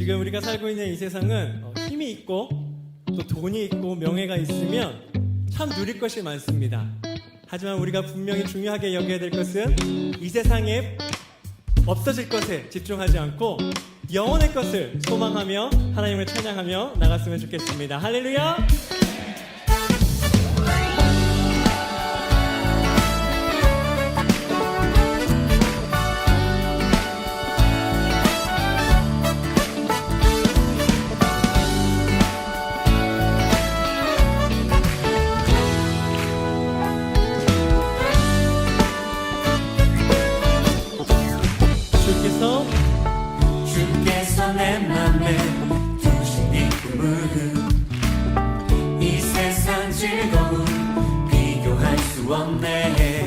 지금 우리가 살고 있는 이 세상은 힘이 있고 또 돈이 있고 명예가 있으면 참 누릴 것이 많습니다. 하지만 우리가 분명히 중요하게 여겨야 될 것은 이 세상에 없어질 것에 집중하지 않고 영원의 것을 소망하며 하나님을 찬양하며 나갔으면 좋겠습니다. 할렐루야! 주께서 내 맘에 두신 이 꿈은 이 세상 즐거움 비교할 수 없네.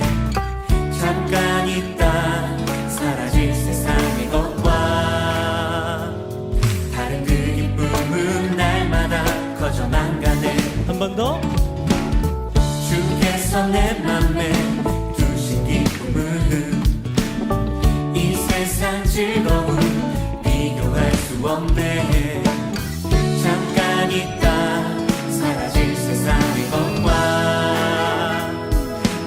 잠깐 있다 사라질 세상의 것과 다른 그 기쁨은 날마다 커져만 가네. 한 번 더. 주께서 내 맘에 두신 이 꿈은 이 세상 즐거움 비교할 수 없네. 잠깐 있다 사라질 세상의 것과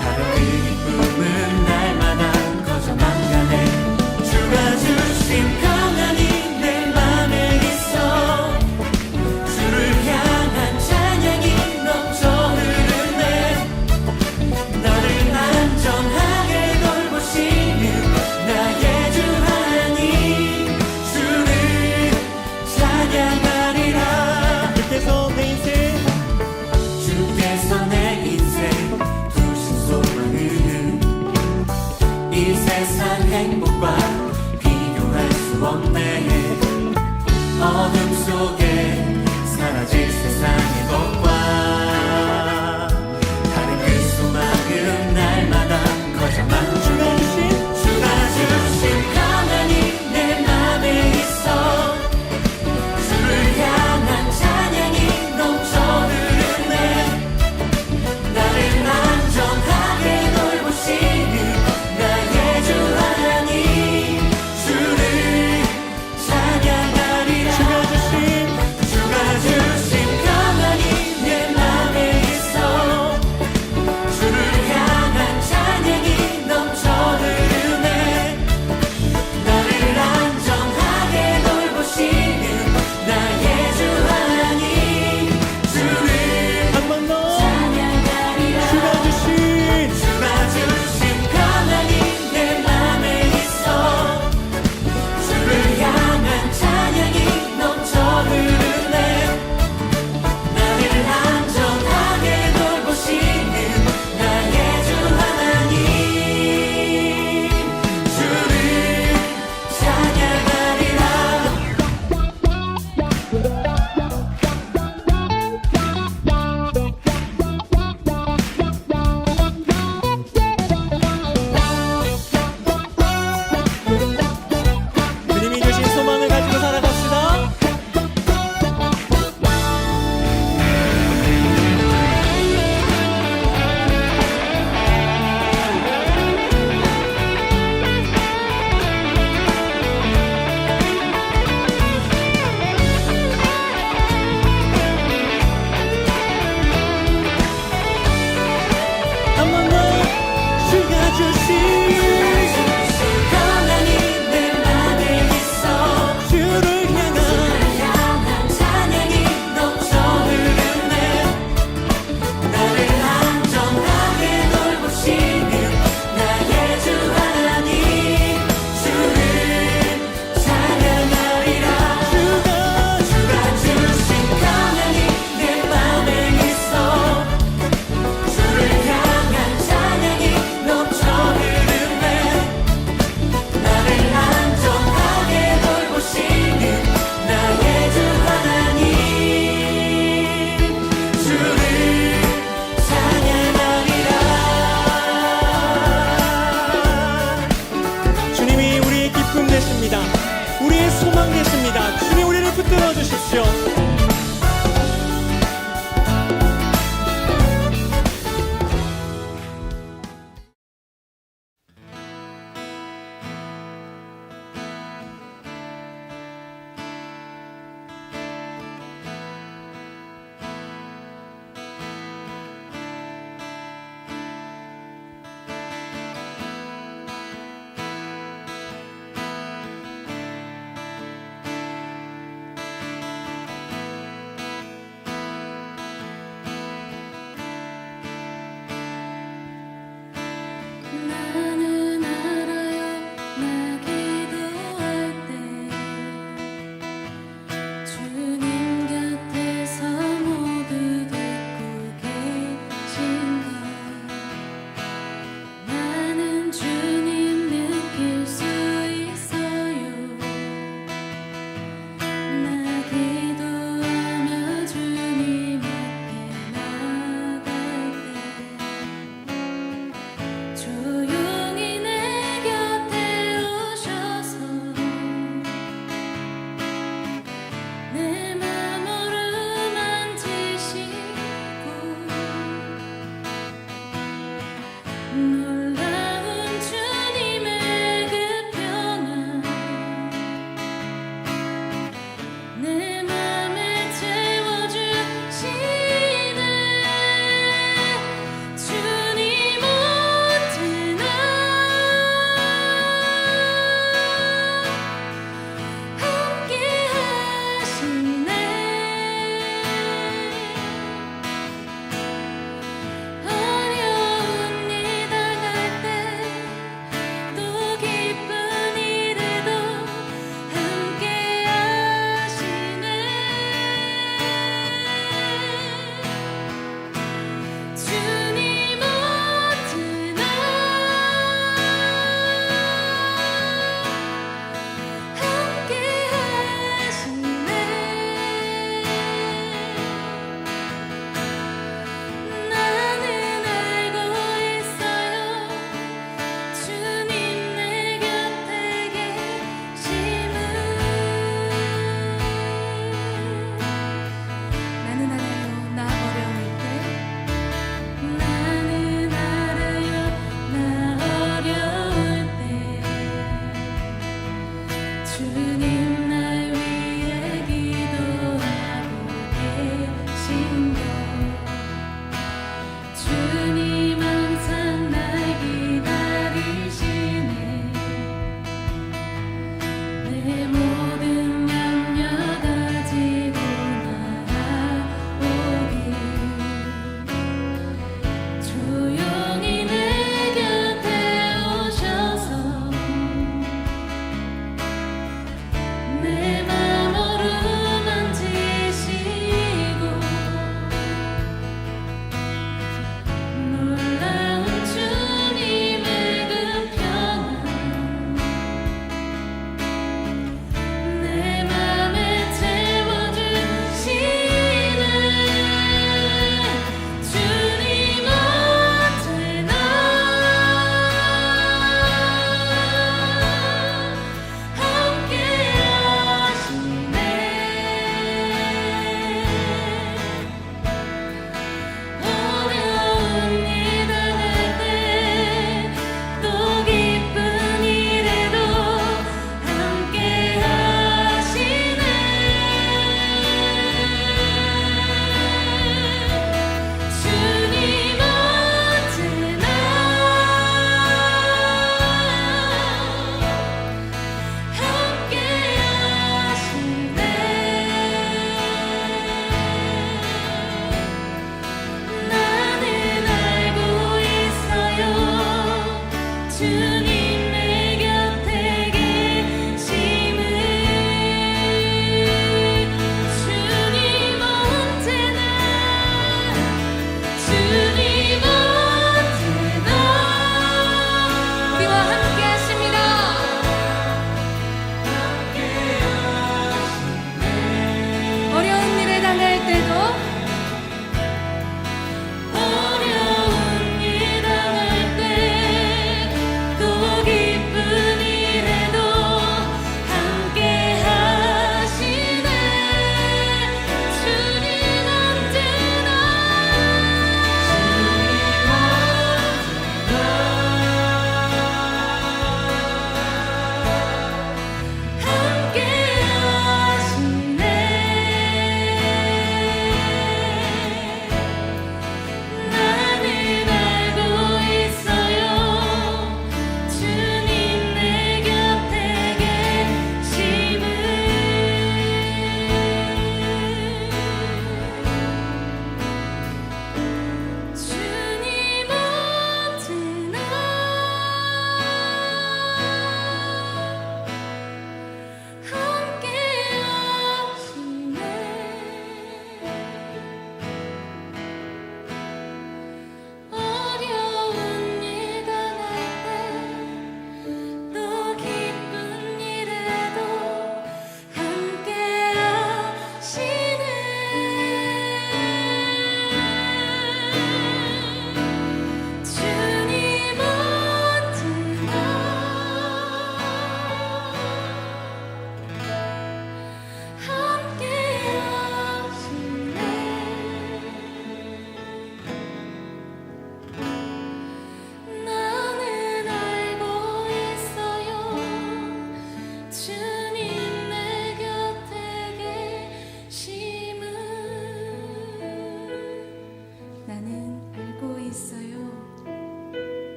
다른 그 기쁨은 날마다 커져만 가네. 주가 주신 평안이 내 맘에 있어. 주를 향한 찬양이 넘쳐 흐르네. 나를 안전하게 돌보시는 나의 주 하나님, 주를 찬양하리라. 주께서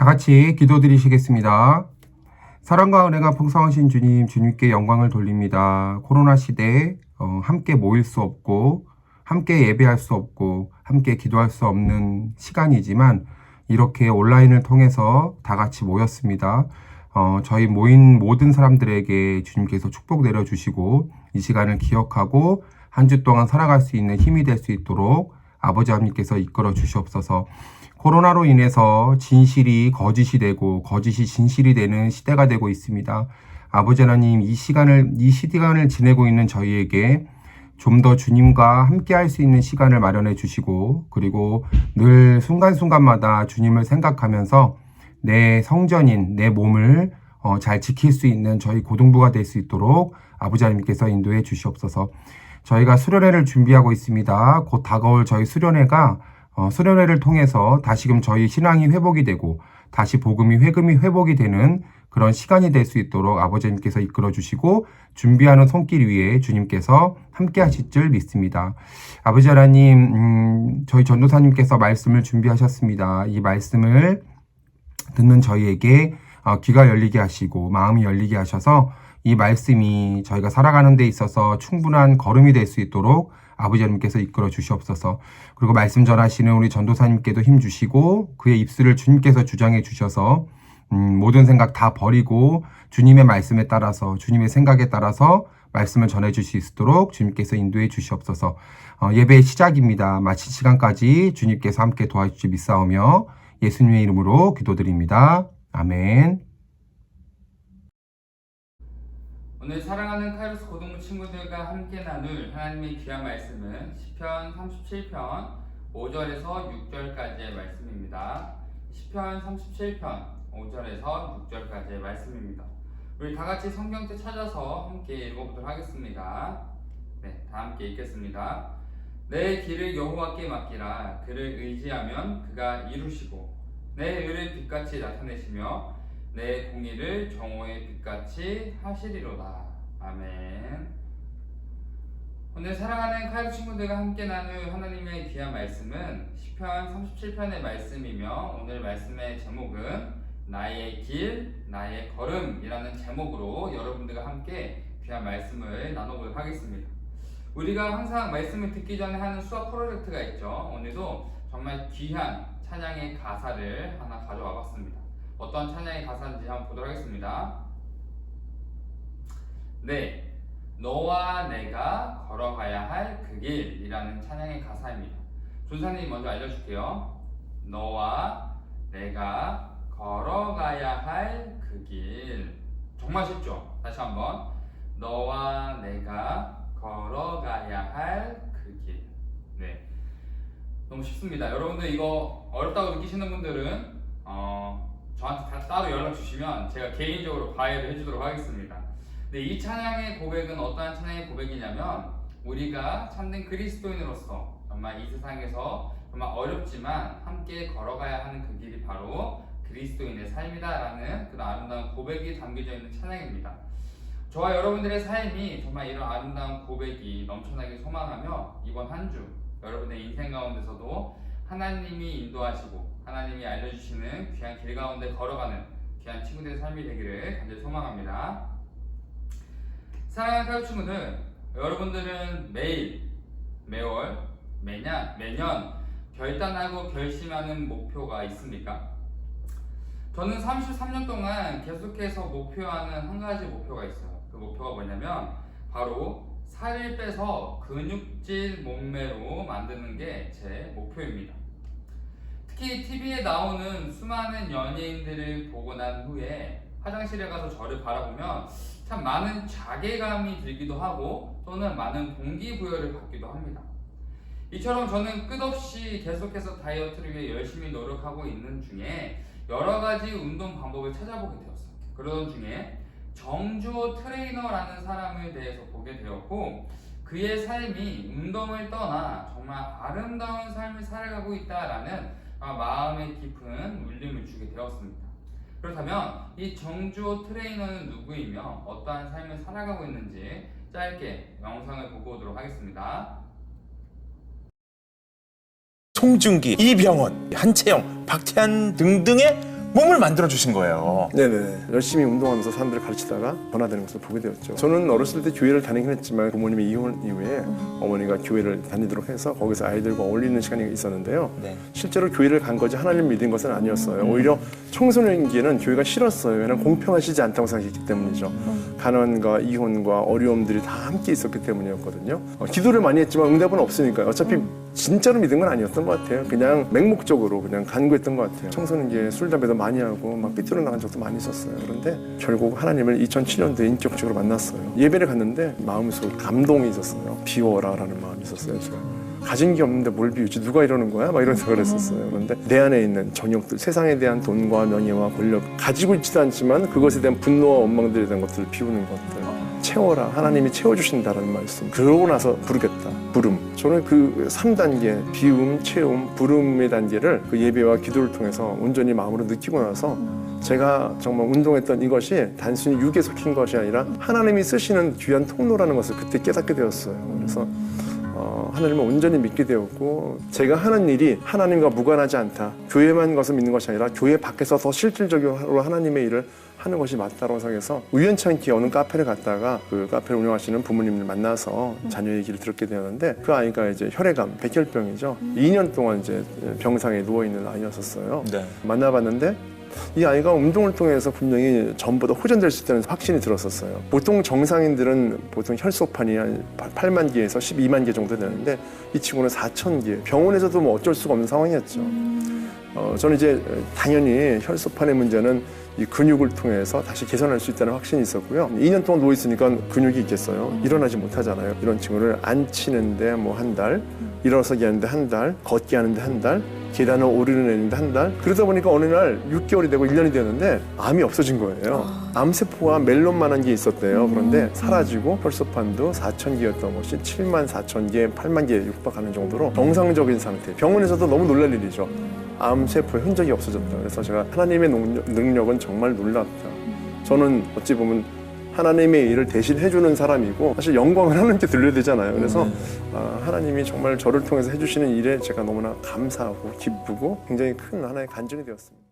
다 같이 기도드리시겠습니다. 사랑과 은혜가 풍성하신 주님, 주님께 영광을 돌립니다. 코로나 시대에 함께 모일 수 없고 함께 예배할 수 없고 함께 기도할 수 없는 시간이지만 이렇게 온라인을 통해서 다 같이 모였습니다. 저희 모인 모든 사람들에게 주님께서 축복 내려주시고 이 시간을 기억하고 한 주 동안 살아갈 수 있는 힘이 될 수 있도록 아버지 하나님께서 이끌어 주시옵소서. 코로나로 인해서 진실이 거짓이 되고 거짓이 진실이 되는 시대가 되고 있습니다. 아버지 하나님, 이 시간을 지내고 있는 저희에게 좀 더 주님과 함께 할 수 있는 시간을 마련해 주시고, 그리고 늘 순간순간마다 주님을 생각하면서 내 성전인 내 몸을 잘 지킬 수 있는 저희 고등부가 될 수 있도록 아버지 하나님께서 인도해 주시옵소서. 저희가 수련회를 준비하고 있습니다. 곧 다가올 저희 수련회가 수련회를 통해서 다시금 저희 신앙이 회복이 되고 다시 복음이 회복이 되는 그런 시간이 될 수 있도록 아버지님께서 이끌어 주시고 준비하는 손길 위에 주님께서 함께 하실 줄 믿습니다. 아버지 하나님, 저희 전도사님께서 말씀을 준비하셨습니다. 이 말씀을 듣는 저희에게 귀가 열리게 하시고 마음이 열리게 하셔서 이 말씀이 저희가 살아가는 데 있어서 충분한 걸음이 될 수 있도록 아버지 하나님께서 이끌어 주시옵소서. 그리고 말씀 전하시는 우리 전도사님께도 힘 주시고 그의 입술을 주님께서 주장해 주셔서 모든 생각 다 버리고 주님의 말씀에 따라서 주님의 생각에 따라서 말씀을 전해 주실 수 있도록 주님께서 인도해 주시옵소서. 예배의 시작입니다. 마칠 시간까지 주님께서 함께 도와주시 믿사오며 예수님의 이름으로 기도드립니다. 아멘. 오늘 사랑하는 카이로스 고등부 친구들과 함께 나눌 하나님의 귀한 말씀은 시편 37편 5절에서 6절까지의 말씀입니다. 시편 37편 5절에서 6절까지의 말씀입니다. 우리 다 같이 성경책 찾아서 함께 읽어보도록 하겠습니다. 네, 다 함께 읽겠습니다. 내 길을 여호와께 맡기라. 그를 의지하면 그가 이루시고 내 의를 빛같이 나타내시며 내 공의를 정오의 빛같이 하시리로다. 아멘. 오늘 사랑하는 카이로 친구들과 함께 나눌 하나님의 귀한 말씀은 시편 37편의 말씀이며 오늘 말씀의 제목은 나의 길, 나의 걸음이라는 제목으로 여러분들과 함께 귀한 말씀을 나눠보도록 하겠습니다. 우리가 항상 말씀을 듣기 전에 하는 수학 프로젝트가 있죠. 오늘도 정말 귀한 찬양의 가사를 하나 가져와 봤습니다. 어떤 찬양의 가사인지 한번 보도록 하겠습니다. 네, 너와 내가 걸어가야 할 그 길이라는 찬양의 가사입니다. 조사님 먼저 알려줄게요. 너와 내가 걸어가야 할 그 길. 정말 쉽죠? 다시 한번. 너와 내가 걸어가야 할 그 길. 네, 너무 쉽습니다. 여러분들 이거 어렵다고 느끼시는 분들은 저한테 따로 연락 주시면 제가 개인적으로 과외를 해주도록 하겠습니다. 근데 이 찬양의 고백은 어떠한 찬양의 고백이냐면 우리가 참된 그리스도인으로서 정말 이 세상에서 정말 어렵지만 함께 걸어가야 하는 그 길이 바로 그리스도인의 삶이다라는 그런 아름다운 고백이 담겨져 있는 찬양입니다. 저와 여러분들의 삶이 정말 이런 아름다운 고백이 넘쳐나게 소망하며 이번 한 주 여러분의 인생 가운데서도 하나님이 인도하시고 하나님이 알려주시는 귀한 길 가운데 걸어가는 귀한 친구들의 삶이 되기를 간절히 소망합니다. 사랑하는 카이로 친구들, 여러분들은 매일, 매월, 매년 결단하고 결심하는 목표가 있습니까? 저는 33년 동안 계속해서 목표하는 한 가지 목표가 있어요. 그 목표가 뭐냐면 바로 살을 빼서 근육질 몸매로 만드는 게 제 목표입니다. 특히 TV에 나오는 수많은 연예인들을 보고 난 후에 화장실에 가서 저를 바라보면 참 많은 자괴감이 들기도 하고 또는 많은 동기부여를 받기도 합니다. 이처럼 저는 끝없이 계속해서 다이어트를 위해 열심히 노력하고 있는 중에 여러 가지 운동 방법을 찾아보게 되었어요. 그러던 중에 정주호 트레이너라는 사람에 대해서 보게 되었고 그의 삶이 운동을 떠나 정말 아름다운 삶을 살아가고 있다라는 마음의 깊은 울림을 주게 되었습니다. 그렇다면 이 정주호 트레이너는 누구이며 어떠한 삶을 살아가고 있는지 짧게 영상을 보고 오도록 하겠습니다. 송중기, 이병헌, 한채영, 박태환 등등의 몸을 만들어 주신 거예요. 네네. 열심히 운동하면서 사람들을 가르치다가 변화되는 것을 보게 되었죠. 저는 어렸을 때 교회를 다니긴 했지만 부모님이 이혼 이후에 어머니가 교회를 다니도록 해서 거기서 아이들과 어울리는 시간이 있었는데요. 네. 실제로 교회를 간 거지 하나님 믿은 것은 아니었어요. 오히려 청소년기에는 교회가 싫었어요. 왜냐하면 공평하시지 않다고 생각했기 때문이죠. 가난과 이혼과 어려움들이 다 함께 있었기 때문이었거든요. 기도를 많이 했지만 응답은 없으니까요. 어차피 진짜로 믿은 건 아니었던 것 같아요. 그냥 맹목적으로 그냥 간구했던 것 같아요. 청소년기에 술, 담배도 많이 하고 막 삐뚤어 나간 적도 많이 있었어요. 그런데 결국 하나님을 2007년도에 인격적으로 만났어요. 예배를 갔는데 마음속에 감동이 있었어요. 비워라라는 마음이 있었어요. 제가 가진 게 없는데 뭘 비우지? 누가 이러는 거야? 막 이런 생각을 했었어요. 그런데 내 안에 있는 정욕들, 세상에 대한 돈과 명예와 권력 가지고 있지도 않지만 그것에 대한 분노와 원망들에 대한 것들을 비우는 것들 채워라. 하나님이 채워주신다라는 말씀. 그러고 나서 부르겠다. 부름. 저는 그 3단계 비움, 채움, 부름의 단계를 그 예배와 기도를 통해서 온전히 마음으로 느끼고 나서 제가 정말 운동했던 이것이 단순히 육에 속힌 것이 아니라 하나님이 쓰시는 귀한 통로라는 것을 그때 깨닫게 되었어요. 그래서 하나님을 온전히 믿게 되었고 제가 하는 일이 하나님과 무관하지 않다. 교회만 가서 믿는 것이 아니라 교회 밖에서 더 실질적으로 하나님의 일을 하는 것이 맞다고 생각해서 우연찮게 어느 카페를 갔다가 그 카페를 운영하시는 부모님을 만나서 자녀 얘기를 듣게 되었는데 그 아이가 이제 혈액암, 백혈병이죠. 2년 동안 이제 병상에 누워있는 아이였었어요. 네. 만나봤는데 이 아이가 운동을 통해서 분명히 전보다 호전될 수 있다는 확신이 들었었어요. 보통 정상인들은 보통 혈소판이 한 8만 개에서 12만 개 정도 되는데 이 친구는 4천 개. 병원에서도 뭐 어쩔 수가 없는 상황이었죠. 저는 이제 당연히 혈소판의 문제는 이 근육을 통해서 다시 개선할 수 있다는 확신이 있었고요. 2년 동안 누워있으니까 근육이 있겠어요. 일어나지 못하잖아요. 이런 친구를 앉히는데 뭐 한 달, 일어서기 하는데 한 달, 걷기 하는데 한 달, 계단을 오르내리는데 한 달. 그러다 보니까 어느 날 6개월이 되고 1년이 되었는데 암이 없어지는 거예요. 암세포와 멜론만한 게 있었대요. 그런데 사라지고 혈소판도 4천 개였던 것이 7만 4천 개, 8만 개에 육박하는 정도로 정상적인 상태. 병원에서도 너무 놀랄 일이죠. 암세포의 흔적이 없어졌다. 그래서 제가 하나님의 능력은 정말 놀랍다. 저는 어찌 보면 하나님의 일을 대신 해주는 사람이고 사실 영광을 하나님께 들려야 되잖아요. 그래서 하나님이 정말 저를 통해서 해주시는 일에 제가 너무나 감사하고 기쁘고 굉장히 큰 하나의 간증이 되었습니다.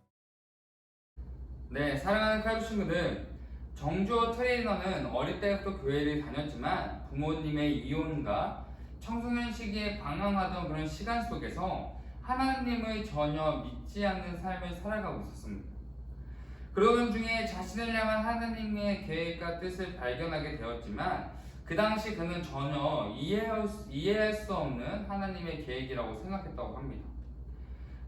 네, 사랑하는 칼부 친구들, 정주호 트레이너는 어릴 때부터 교회를 다녔지만 부모님의 이혼과 청소년 시기에 방황하던 그런 시간 속에서 하나님을 전혀 믿지 않는 삶을 살아가고 있었습니다. 그러던 중에 자신을 향한 하나님의 계획과 뜻을 발견하게 되었지만 그 당시 그는 전혀 이해할 수 없는 하나님의 계획이라고 생각했다고 합니다.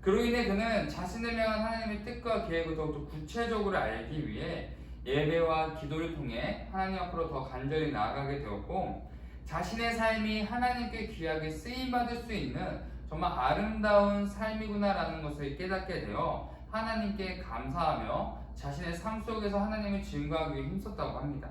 그로 인해 그는 자신을 향한 하나님의 뜻과 계획을 더욱더 구체적으로 알기 위해 예배와 기도를 통해 하나님 앞으로 더 간절히 나아가게 되었고 자신의 삶이 하나님께 귀하게 쓰임받을 수 있는 정말 아름다운 삶이구나라는 것을 깨닫게 되어 하나님께 감사하며 자신의 삶 속에서 하나님을 증거하기 위해 힘썼다고 합니다.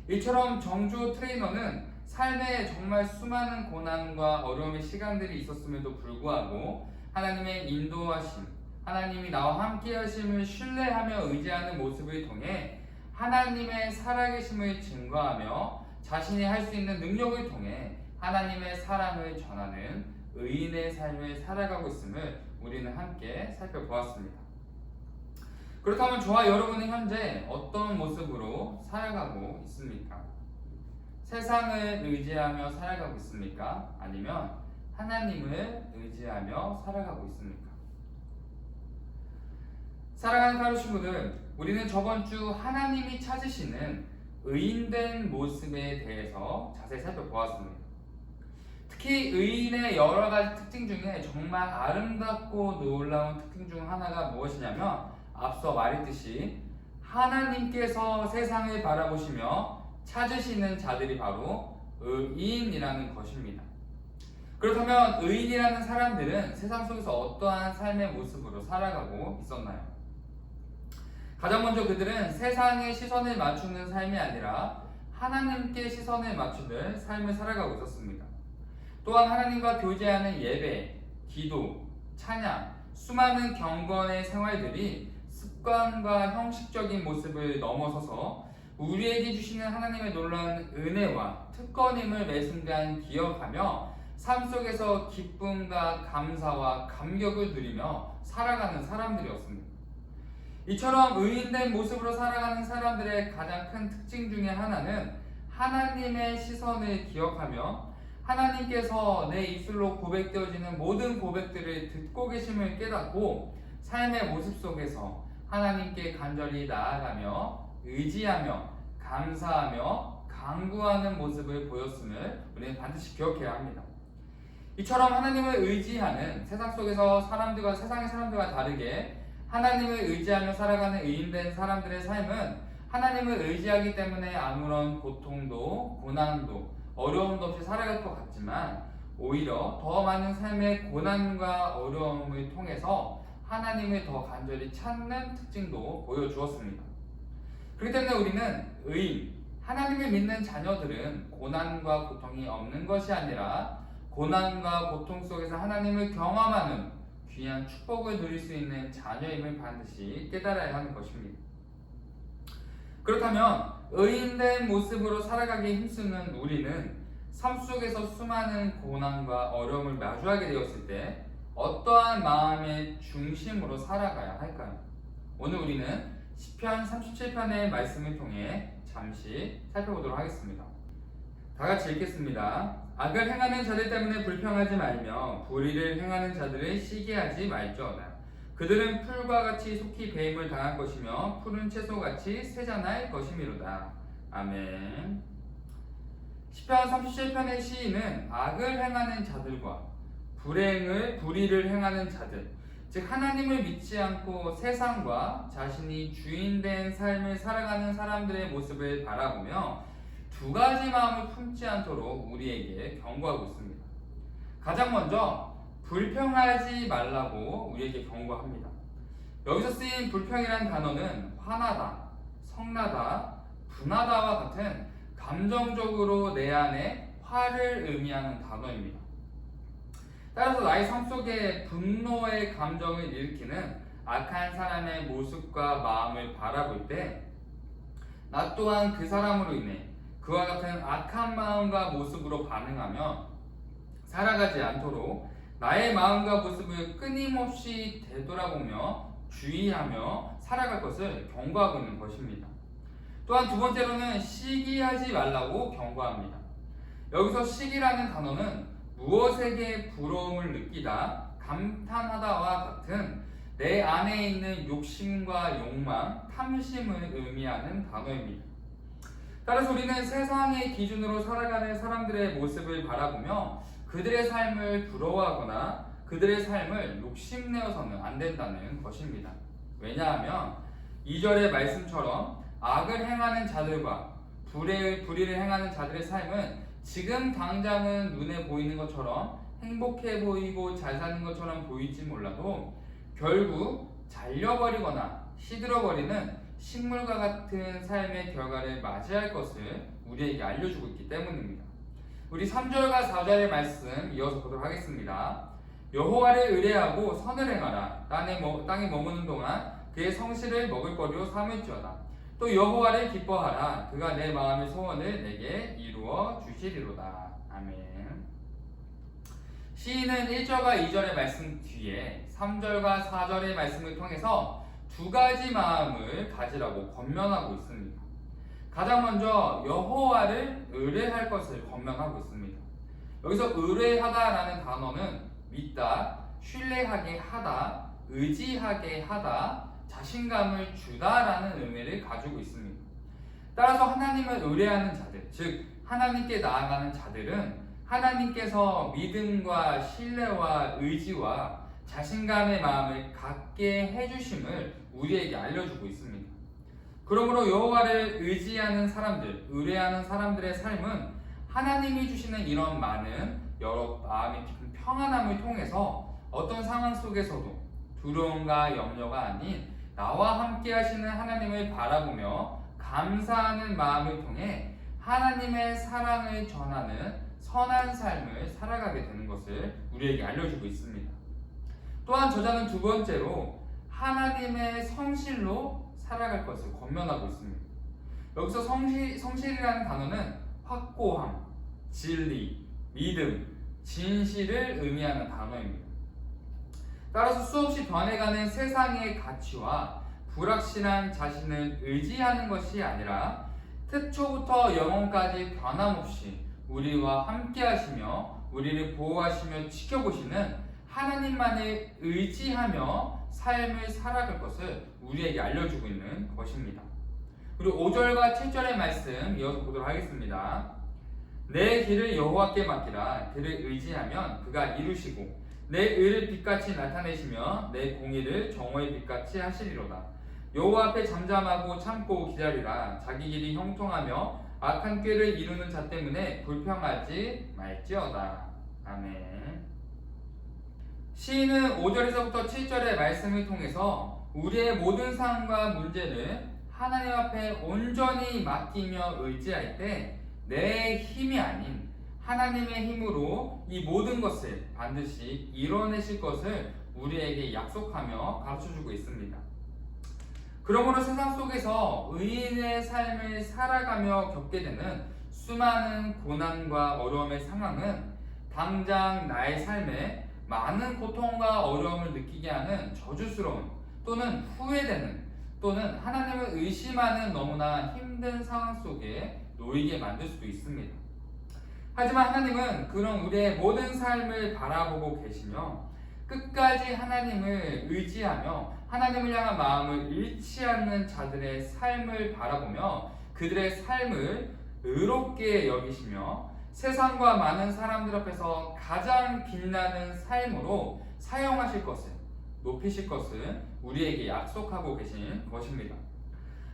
이처럼 정주호 트레이너는 삶에 정말 수많은 고난과 어려움의 시간들이 있었음에도 불구하고 하나님의 인도하심, 하나님이 나와 함께 하심을 신뢰하며 의지하는 모습을 통해 하나님의 살아계심을 증거하며 자신이 할 수 있는 능력을 통해 하나님의 사랑을 전하는 의인의 삶을 살아가고 있음을 우리는 함께 살펴보았습니다. 그렇다면 저와 여러분은 현재 어떤 모습으로 살아가고 있습니까? 세상을 의지하며 살아가고 있습니까? 아니면 하나님을 의지하며 살아가고 있습니까? 사랑하는 가루 친구들, 우리는 저번 주 하나님이 찾으시는 의인된 모습에 대해서 자세히 살펴보았습니다. 특히 의인의 여러 가지 특징 중에 정말 아름답고 놀라운 특징 중 하나가 무엇이냐면 앞서 말했듯이 하나님께서 세상을 바라보시며 찾으시는 자들이 바로 의인이라는 것입니다. 그렇다면 의인이라는 사람들은 세상 속에서 어떠한 삶의 모습으로 살아가고 있었나요? 가장 먼저 그들은 세상의 시선을 맞추는 삶이 아니라 하나님께 시선을 맞추는 삶을 살아가고 있었습니다. 또한 하나님과 교제하는 예배, 기도, 찬양, 수많은 경건의 생활들이 습관과 형식적인 모습을 넘어서서 우리에게 주시는 하나님의 놀라운 은혜와 특권임을 매 순간 기억하며 삶 속에서 기쁨과 감사와 감격을 누리며 살아가는 사람들이었습니다. 이처럼 의인된 모습으로 살아가는 사람들의 가장 큰 특징 중에 하나는 하나님의 시선을 기억하며 하나님께서 내 입술로 고백되어지는 모든 고백들을 듣고 계심을 깨닫고 삶의 모습 속에서 하나님께 간절히 나아가며 의지하며 감사하며 간구하는 모습을 보였음을 우리는 반드시 기억해야 합니다. 이처럼 하나님을 의지하는 세상의 사람들과 다르게 하나님을 의지하며 살아가는 의인된 사람들의 삶은 하나님을 의지하기 때문에 아무런 고통도 고난도 어려움도 없이 살아갈 것 같지만 오히려 더 많은 삶의 고난과 어려움을 통해서 하나님을 더 간절히 찾는 특징도 보여주었습니다. 그렇기 때문에 우리는 하나님을 믿는 자녀들은 고난과 고통이 없는 것이 아니라 고난과 고통 속에서 하나님을 경험하는 귀한 축복을 누릴 수 있는 자녀임을 반드시 깨달아야 하는 것입니다. 그렇다면 의인된 모습으로 살아가기 힘쓰는 우리는 삶 속에서 수많은 고난과 어려움을 마주하게 되었을 때 어떠한 마음의 중심으로 살아가야 할까요? 오늘 우리는 시편 37편의 말씀을 통해 잠시 살펴보도록 하겠습니다. 다 같이 읽겠습니다. 악을 행하는 자들 때문에 불평하지 말며 불의를 행하는 자들을 시기하지 말지어다. 그들은 풀과 같이 속히 배임을 당할 것이며 푸른 채소같이 세잔할 것이미로다. 아멘. 시편 37편의 시인은 악을 행하는 자들과 불의를 행하는 자들, 즉 하나님을 믿지 않고 세상과 자신이 주인된 삶을 살아가는 사람들의 모습을 바라보며 두 가지 마음을 품지 않도록 우리에게 경고하고 있습니다. 가장 먼저 불평하지 말라고 우리에게 경고합니다. 여기서 쓰인 불평이란 단어는 화나다, 성나다, 분하다와 같은 감정적으로 내 안에 화를 의미하는 단어입니다. 따라서 나의 삶 속에 분노의 감정을 일으키는 악한 사람의 모습과 마음을 바라볼 때 나 또한 그 사람으로 인해 그와 같은 악한 마음과 모습으로 반응하며 살아가지 않도록 나의 마음과 모습을 끊임없이 되돌아보며 주의하며 살아갈 것을 경고하고 있는 것입니다. 또한 두 번째로는 시기하지 말라고 경고합니다. 여기서 시기라는 단어는 무엇에게 부러움을 느끼다, 감탄하다와 같은 내 안에 있는 욕심과 욕망, 탐심을 의미하는 단어입니다. 따라서 우리는 세상의 기준으로 살아가는 사람들의 모습을 바라보며 그들의 삶을 부러워하거나 그들의 삶을 욕심내어서는 안 된다는 것입니다. 왜냐하면 2절의 말씀처럼 악을 행하는 자들과 불의를 행하는 자들의 삶은 지금 당장은 눈에 보이는 것처럼 행복해 보이고 잘 사는 것처럼 보일지 몰라도 결국 잘려버리거나 시들어버리는 식물과 같은 삶의 결과를 맞이할 것을 우리에게 알려주고 있기 때문입니다. 우리 3절과 4절의 말씀 이어서 보도록 하겠습니다. 여호와를 의뢰하고 선을 행하라. 땅에 머무는 동안 그의 성실을 먹을거리로 삼을지어다. 또 여호와를 기뻐하라. 그가 내 마음의 소원을 내게 이루어 주시리로다. 아멘. 시인은 1절과 2절의 말씀 뒤에 3절과 4절의 말씀을 통해서 두 가지 마음을 가지라고 권면하고 있습니다. 가장 먼저 여호와를 의뢰할 것을 권면하고 있습니다. 여기서 의뢰하다라는 단어는 믿다, 신뢰하게 하다, 의지하게 하다, 자신감을 주다라는 의미를 가지고 있습니다. 따라서 하나님을 의뢰하는 자들, 즉 하나님께 나아가는 자들은 하나님께서 믿음과 신뢰와 의지와 자신감의 마음을 갖게 해주심을 우리에게 알려주고 있습니다. 그러므로 여호와를 의지하는 사람들, 의뢰하는 사람들의 삶은 하나님이 주시는 이런 많은 여러 마음의 깊은 평안함을 통해서 어떤 상황 속에서도 두려움과 염려가 아닌 나와 함께 하시는 하나님을 바라보며 감사하는 마음을 통해 하나님의 사랑을 전하는 선한 삶을 살아가게 되는 것을 우리에게 알려주고 있습니다. 또한 저자는 두 번째로 하나님의 성실로 살아갈 것을 권면하고 있습니다. 여기서 성실이라는 단어는 확고함, 진리, 믿음, 진실을 의미하는 단어입니다. 따라서 수없이 변해가는 세상의 가치와 불확실한 자신을 의지하는 것이 아니라 태초부터 영원까지 변함없이 우리와 함께 하시며 우리를 보호하시며 지켜보시는 하나님만을 의지하며 삶을 살아갈 것을 우리에게 알려주고 있는 것입니다. 그리고 5절과 7절의 말씀 이어서 보도록 하겠습니다. 내 길을 여호와께 맡기라. 그를 의지하면 그가 이루시고 내 의를 빛같이 나타내시며 내 공의를 정오의 빛같이 하시리로다. 여호와 앞에 잠잠하고 참고 기다리라. 자기 길이 형통하며 악한 꾀를 이루는 자 때문에 불평하지 말지어다. 아멘. 시인은 5절에서부터 7절의 말씀을 통해서 우리의 모든 상황과 문제를 하나님 앞에 온전히 맡기며 의지할 때 내 힘이 아닌 하나님의 힘으로 이 모든 것을 반드시 이뤄내실 것을 우리에게 약속하며 가르쳐주고 있습니다. 그러므로 세상 속에서 의인의 삶을 살아가며 겪게 되는 수많은 고난과 어려움의 상황은 당장 나의 삶에 많은 고통과 어려움을 느끼게 하는 저주스러운 또는 후회되는 또는 하나님을 의심하는 너무나 힘든 상황 속에 놓이게 만들 수도 있습니다. 하지만 하나님은 그런 우리의 모든 삶을 바라보고 계시며 끝까지 하나님을 의지하며 하나님을 향한 마음을 잃지 않는 자들의 삶을 바라보며 그들의 삶을 의롭게 여기시며 세상과 많은 사람들 앞에서 가장 빛나는 삶으로 사용하실 것을 높이실 것을 우리에게 약속하고 계신 것입니다.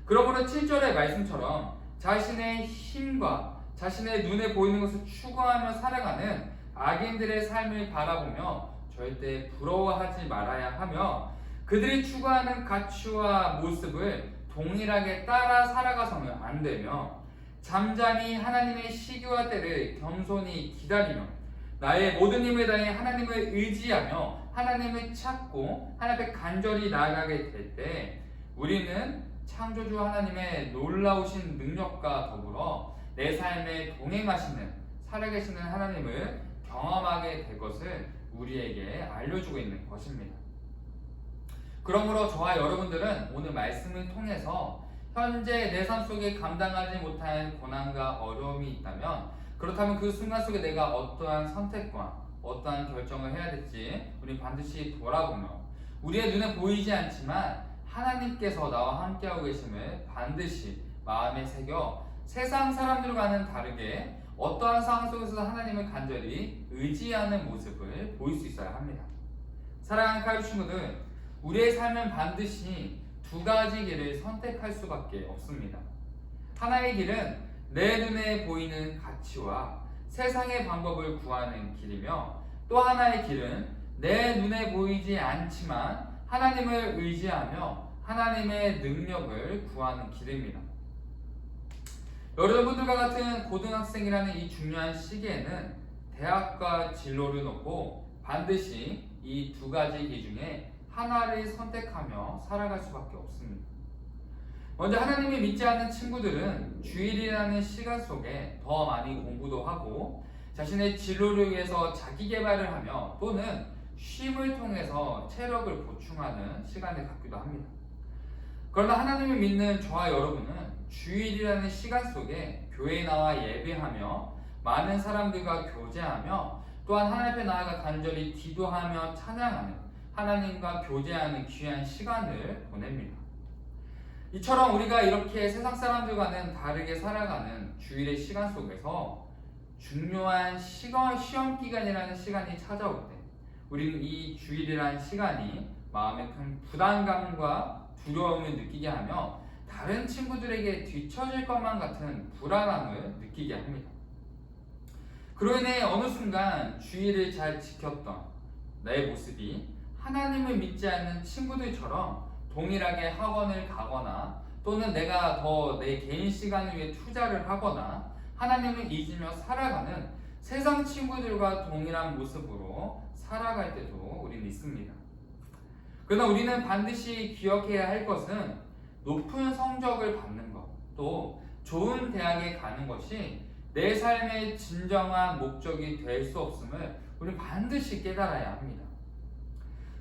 그러므로 7절의 말씀처럼 자신의 힘과 자신의 눈에 보이는 것을 추구하며 살아가는 악인들의 삶을 바라보며 절대 부러워하지 말아야 하며 그들이 추구하는 가치와 모습을 동일하게 따라 살아가서는 안 되며 잠잠히 하나님의 시기와 때를 겸손히 기다리며 나의 모든 힘을 다해 하나님을 의지하며 하나님을 찾고 하나님 앞에 간절히 나아가게 될 때 우리는 창조주 하나님의 놀라우신 능력과 더불어 내 삶에 동행하시는 살아계시는 하나님을 경험하게 될 것을 우리에게 알려주고 있는 것입니다. 그러므로 저와 여러분들은 오늘 말씀을 통해서 현재 내 삶 속에 감당하지 못할 고난과 어려움이 있다면 그렇다면 그 순간 속에 내가 어떠한 선택과 어떠한 결정을 해야 될지 우리 반드시 돌아보며 우리의 눈에 보이지 않지만 하나님께서 나와 함께하고 계심을 반드시 마음에 새겨 세상 사람들과는 다르게 어떠한 상황 속에서도 하나님을 간절히 의지하는 모습을 보일 수 있어야 합니다. 사랑하는 카이루 친구들, 우리의 삶은 반드시 두 가지 길을 선택할 수밖에 없습니다. 하나의 길은 내 눈에 보이는 가치와 세상의 방법을 구하는 길이며 또 하나의 길은 내 눈에 보이지 않지만 하나님을 의지하며 하나님의 능력을 구하는 길입니다. 여러분들과 같은 고등학생이라는 이 중요한 시기에는 대학과 진로를 놓고 반드시 이 두 가지 길 중에 하나를 선택하며 살아갈 수밖에 없습니다. 먼저 하나님을 믿지 않는 친구들은 주일이라는 시간 속에 더 많이 공부도 하고 자신의 진로를 위해서 자기 개발을 하며 또는 쉼을 통해서 체력을 보충하는 시간을 갖기도 합니다. 그러나 하나님을 믿는 저와 여러분은 주일이라는 시간 속에 교회에 나와 예배하며 많은 사람들과 교제하며 또한 하나님 앞에 나아가 간절히 기도하며 찬양하는 하나님과 교제하는 귀한 시간을 보냅니다. 이처럼 우리가 이렇게 세상 사람들과는 다르게 살아가는 주일의 시간 속에서 중요한 시험 기간이라는 시간이 찾아올 때 우리는 이 주일이라는 시간이 마음에 큰 부담감과 두려움을 느끼게 하며 다른 친구들에게 뒤처질 것만 같은 불안함을 느끼게 합니다. 그로 인해 어느 순간 주일을 잘 지켰던 내 모습이 하나님을 믿지 않는 친구들처럼 동일하게 학원을 가거나 또는 내가 더 내 개인 시간을 위해 투자를 하거나 하나님을 잊으며 살아가는 세상 친구들과 동일한 모습으로 살아갈 때도 우리는 있습니다. 그러나 우리는 반드시 기억해야 할 것은 높은 성적을 받는 것, 또 좋은 대학에 가는 것이 내 삶의 진정한 목적이 될 수 없음을 우리는 반드시 깨달아야 합니다.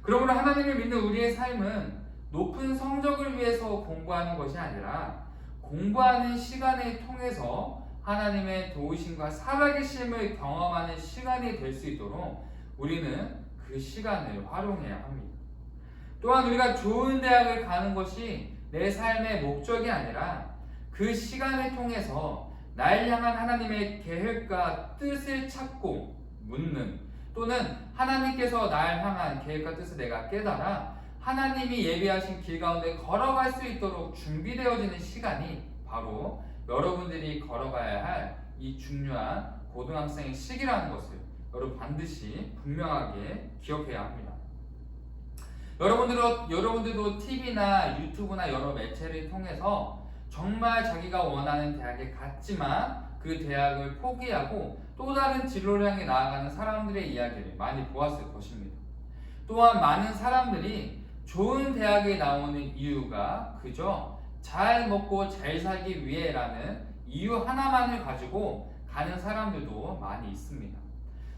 그러므로 하나님을 믿는 우리의 삶은 높은 성적을 위해서 공부하는 것이 아니라 공부하는 시간을 통해서 하나님의 도우심과 살아계심을 경험하는 시간이 될 수 있도록 우리는 그 시간을 활용해야 합니다. 또한 우리가 좋은 대학을 가는 것이 내 삶의 목적이 아니라 그 시간을 통해서 날 향한 하나님의 계획과 뜻을 찾고 묻는, 또는 하나님께서 날 향한 계획과 뜻을 내가 깨달아 하나님이 예비하신 길 가운데 걸어갈 수 있도록 준비되어지는 시간이 바로 여러분들이 걸어가야 할 이 중요한 고등학생의 시기라는 것을 여러분 반드시 분명하게 기억해야 합니다. 여러분들도 TV나 유튜브나 여러 매체를 통해서 정말 자기가 원하는 대학에 갔지만 그 대학을 포기하고 또 다른 진로를 향해 나아가는 사람들의 이야기를 많이 보았을 것입니다. 또한 많은 사람들이 좋은 대학에 나오는 이유가 그저 잘 먹고 잘 살기 위해라는 이유 하나만을 가지고 가는 사람들도 많이 있습니다.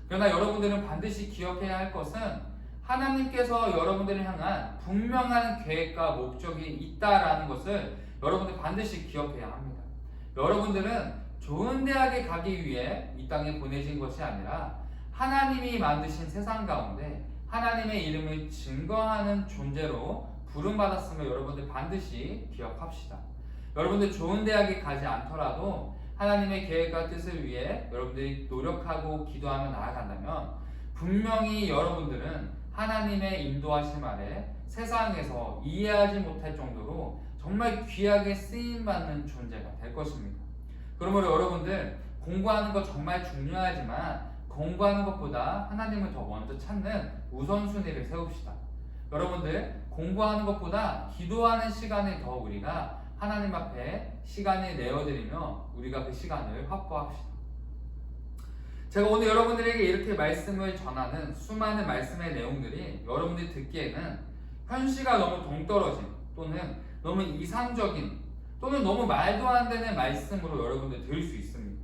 그러나 여러분들은 반드시 기억해야 할 것은 하나님께서 여러분들을 향한 분명한 계획과 목적이 있다라는 것을 여러분들 반드시 기억해야 합니다. 여러분들은 좋은 대학에 가기 위해 이 땅에 보내진 것이 아니라 하나님이 만드신 세상 가운데 하나님의 이름을 증거하는 존재로 부름받았음을 여러분들 반드시 기억합시다. 여러분들 좋은 대학에 가지 않더라도 하나님의 계획과 뜻을 위해 여러분들이 노력하고 기도하며 나아간다면 분명히 여러분들은 하나님의 인도하심 아래 세상에서 이해하지 못할 정도로 정말 귀하게 쓰임받는 존재가 될 것입니다. 그러므로 여러분들 공부하는 것 정말 중요하지만 공부하는 것보다 하나님을 더 먼저 찾는 우선순위를 세웁시다. 여러분들 공부하는 것보다 기도하는 시간을 더 우리가 하나님 앞에 시간을 내어드리며 우리가 그 시간을 확보합시다. 제가 오늘 여러분들에게 이렇게 말씀을 전하는 수많은 말씀의 내용들이 여러분들이 듣기에는 현실과 너무 동떨어진 또는 너무 이상적인 또는 너무 말도 안 되는 말씀으로 여러분들 들을 수 있습니다.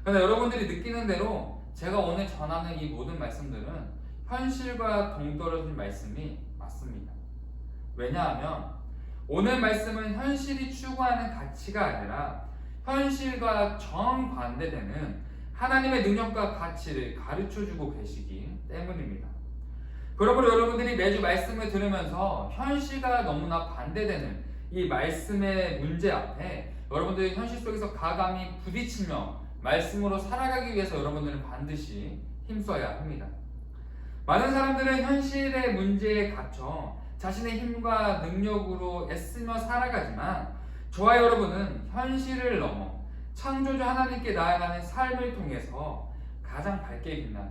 그러나 여러분들이 느끼는 대로 제가 오늘 전하는 이 모든 말씀들은 현실과 동떨어진 말씀이 맞습니다. 왜냐하면 오늘 말씀은 현실이 추구하는 가치가 아니라 현실과 정반대되는 하나님의 능력과 가치를 가르쳐주고 계시기 때문입니다. 그러므로 여러분들이 매주 말씀을 들으면서 현실과 너무나 반대되는 이 말씀의 문제 앞에 여러분들이 현실 속에서 가감히 부딪히며 말씀으로 살아가기 위해서 여러분들은 반드시 힘써야 합니다. 많은 사람들은 현실의 문제에 갇혀 자신의 힘과 능력으로 애쓰며 살아가지만 저와 여러분은 현실을 넘어 창조주 하나님께 나아가는 삶을 통해서 가장 밝게 빛나는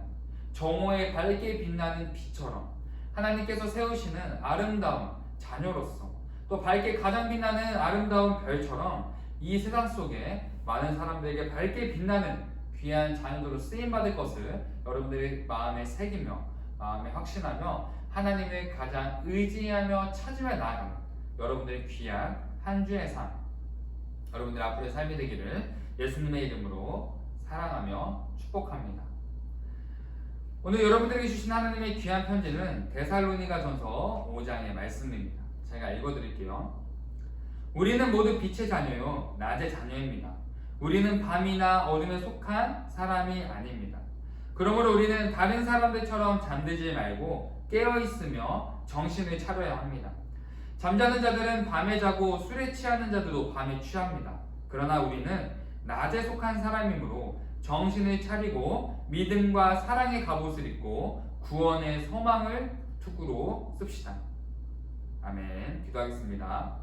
정오에 밝게 빛나는 빛처럼 하나님께서 세우시는 아름다운 자녀로서 또 밝게 가장 빛나는 아름다운 별처럼 이 세상 속에 많은 사람들에게 밝게 빛나는 귀한 자녀들로 쓰임받을 것을 여러분들의 마음에 새기며 마음에 확신하며 하나님을 가장 의지하며 찾으며 나아가는 여러분들의 귀한 한 주의 삶, 여러분들 앞으로의 삶이 되기를 예수님의 이름으로 사랑하며 축복합니다. 오늘 여러분들에게 주신 하나님의 귀한 편지는 데살로니가전서 5장의 말씀입니다. 제가 읽어드릴게요. 우리는 모두 빛의 자녀요 낮의 자녀입니다. 우리는 밤이나 어둠에 속한 사람이 아닙니다. 그러므로 우리는 다른 사람들처럼 잠들지 말고 깨어있으며 정신을 차려야 합니다. 잠자는 자들은 밤에 자고 술에 취하는 자들도 밤에 취합니다. 그러나 우리는 낮에 속한 사람이므로 정신을 차리고 믿음과 사랑의 갑옷을 입고 구원의 소망을 투구로 씁시다. 아멘. 기도하겠습니다.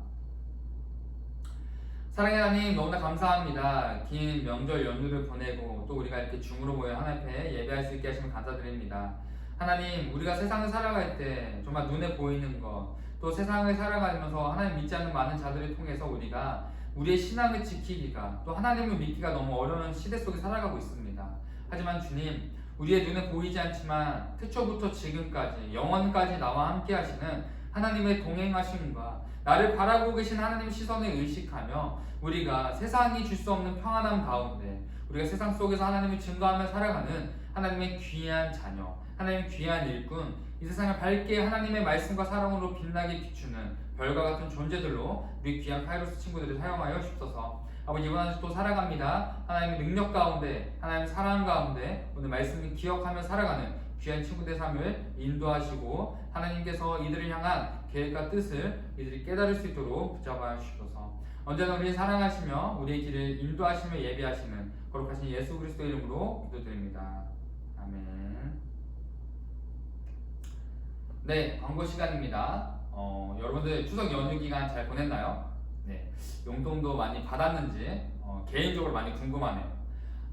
사랑의 하나님, 너무나 감사합니다. 긴 명절 연휴를 보내고 또 우리가 이렇게 줌으로 모여 하나님 앞에 예배할 수 있게 하시면 감사드립니다. 하나님, 우리가 세상을 살아갈 때 정말 눈에 보이는 것, 또 세상을 살아가면서 하나님 믿지 않는 많은 자들을 통해서 우리가 우리의 신앙을 지키기가 또 하나님을 믿기가 너무 어려운 시대 속에 살아가고 있습니다. 하지만 주님, 우리의 눈에 보이지 않지만 태초부터 지금까지 영원까지 나와 함께 하시는 하나님의 동행하심과 나를 바라보고 계신 하나님의 시선을 의식하며 우리가 세상이 줄 수 없는 평안함 가운데 우리가 세상 속에서 하나님을 증거하며 살아가는 하나님의 귀한 자녀, 하나님의 귀한 일꾼, 이 세상을 밝게 하나님의 말씀과 사랑으로 빛나게 비추는 별과 같은 존재들로 우리 귀한 카이로스 친구들을 사용하여 주옵소서. 아버지, 이번 한 주 또 살아갑니다. 하나님의 능력 가운데, 하나님의 사랑 가운데 오늘 말씀을 기억하며 살아가는 귀한 친구들의 삶을 인도하시고 하나님께서 이들을 향한 계획과 뜻을 이들이 깨달을 수 있도록 붙잡아 주시옵소서. 언제나 우리를 사랑하시며 우리의 길을 인도하시며 예비하시는 거룩하신 예수 그리스도 이름으로 기도드립니다. 아멘. 네, 광고 시간입니다. 여러분들 추석 연휴 기간 잘 보냈나요? 네, 용돈도 많이 받았는지 개인적으로 많이 궁금하네요.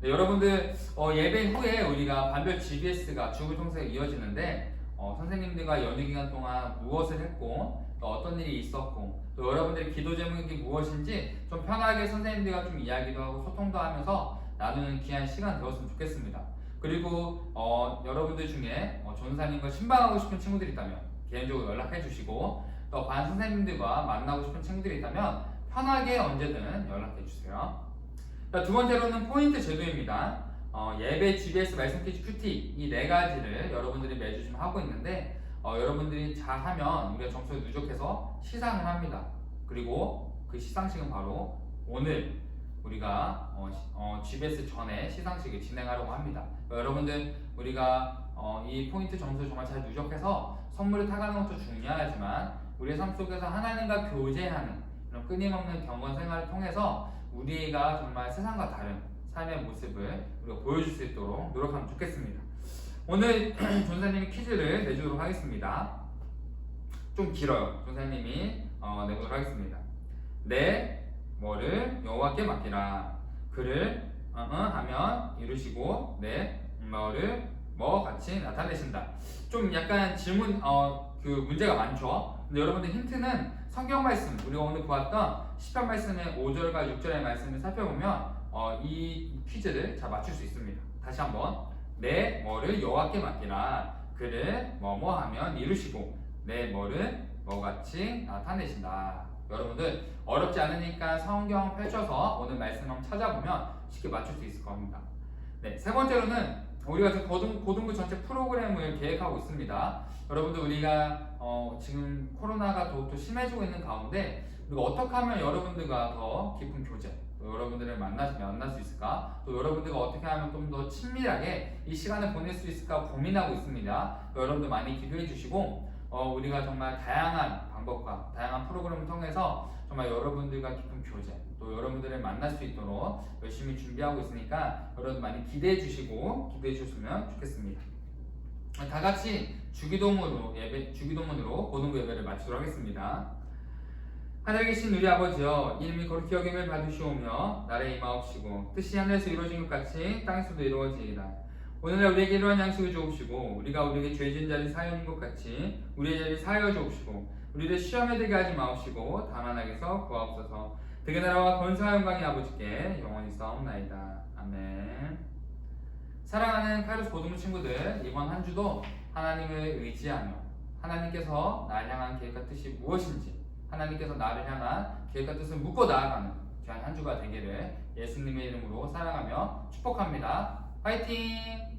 네, 여러분들 예배 후에 우리가 반별 GBS가 주일 통사가 이어지는데 선생님들과 연휴 기간 동안 무엇을 했고 또 어떤 일이 있었고 또 여러분들의 기도 제목이 무엇인지 좀 편하게 선생님들과 좀 이야기도 하고 소통도 하면서 나누는 귀한 시간 되었으면 좋겠습니다. 그리고 여러분들 중에 전사님과 신방하고 싶은 친구들이 있다면 개인적으로 연락해 주시고 또 반 선생님들과 만나고 싶은 친구들이 있다면 편하게 언제든 연락해 주세요. 자, 두 번째로는 포인트 제도입니다. 예배, GBS, 말씀 퀴즈, 큐티 이 네 가지를 여러분들이 매주 좀 하고 있는데 여러분들이 잘하면 우리가 점수가 누적해서 시상을 합니다. 그리고 그 시상식은 바로 오늘 우리가 GBS 전에 시상식을 진행하려고 합니다. 여러분들 우리가 이 포인트 점수 정말 잘 누적해서 선물을 타가는 것도 중요하지만 우리의 삶 속에서 하나님과 교제하는 이런 끊임없는 경건 생활을 통해서 우리가 정말 세상과 다른 삶의 모습을 우리가 보여줄 수 있도록 노력하면 좋겠습니다. 오늘 전사님이 퀴즈를 내주도록 하겠습니다. 좀 길어요. 전사님이 내보도록 하겠습니다. 내 뭐를 여호와께 맡기라. 그를 하면 이루시고 내 뭐를 뭐 같이 나타내신다. 좀 약간 질문 그 문제가 많죠. 근데 여러분들 힌트는 성경 말씀 우리가 오늘 보았던 시편 말씀의 5절과 6절의 말씀을 살펴보면 이 퀴즈를 잘 맞출 수 있습니다. 다시 한번 내 뭐를 여호와께 맡기라. 그를 뭐뭐 하면 이루시고 내 뭐를 뭐같이 나타내신다. 여러분들 어렵지 않으니까 성경 펼쳐서 오늘 말씀 한번 찾아보면 쉽게 맞출 수 있을 겁니다. 네, 세 번째로는 우리가 지금 고등부 전체 프로그램을 계획하고 있습니다. 여러분들 우리가 지금 코로나가 더욱더 심해지고 있는 가운데 우리가 어떻게 하면 여러분들과 더 깊은 교제, 또 여러분들을 만날 수 있을까? 또 여러분들과 어떻게 하면 좀 더 친밀하게 이 시간을 보낼 수 있을까 고민하고 있습니다. 여러분들 많이 기도해 주시고 우리가 정말 다양한 방법과 다양한 프로그램을 통해서 정말 여러분들과 깊은 교제, 또 여러분들을 만날 수 있도록 열심히 준비하고 있으니까 여러분 많이 기대해 주시고 기도해 주셨으면 좋겠습니다. 다 같이 주기도문으로 고등부 예배를 마치도록 하겠습니다. 하늘에 계신 우리 아버지여, 이름이 거룩히 여김을 받으시오며 나라의 임하옵시고 뜻이 하늘에서 이루어진 것 같이 땅에서도 이루어지이다. 오늘날 우리에게 이러한 양식을 주옵시고 우리가 우리에게 죄 지은 자를 사하여 것 같이 우리의 죄를 사하여 주옵시고 우리를 시험에 들게 하지 마옵시고 다만 악에서 구하옵소서. 되게 나라와 권세와 영광이 아버지께 영원히 싸움나이다. 아멘. 사랑하는 카이로스 고등부 친구들, 이번 한 주도 하나님을 의지하며 하나님께서 나를 향한 계획과 뜻이 무엇인지 하나님께서 나를 향한 계획과 뜻을 묻고 나아가는 귀한 한 주가 되기를 예수님의 이름으로 사랑하며 축복합니다. 화이팅!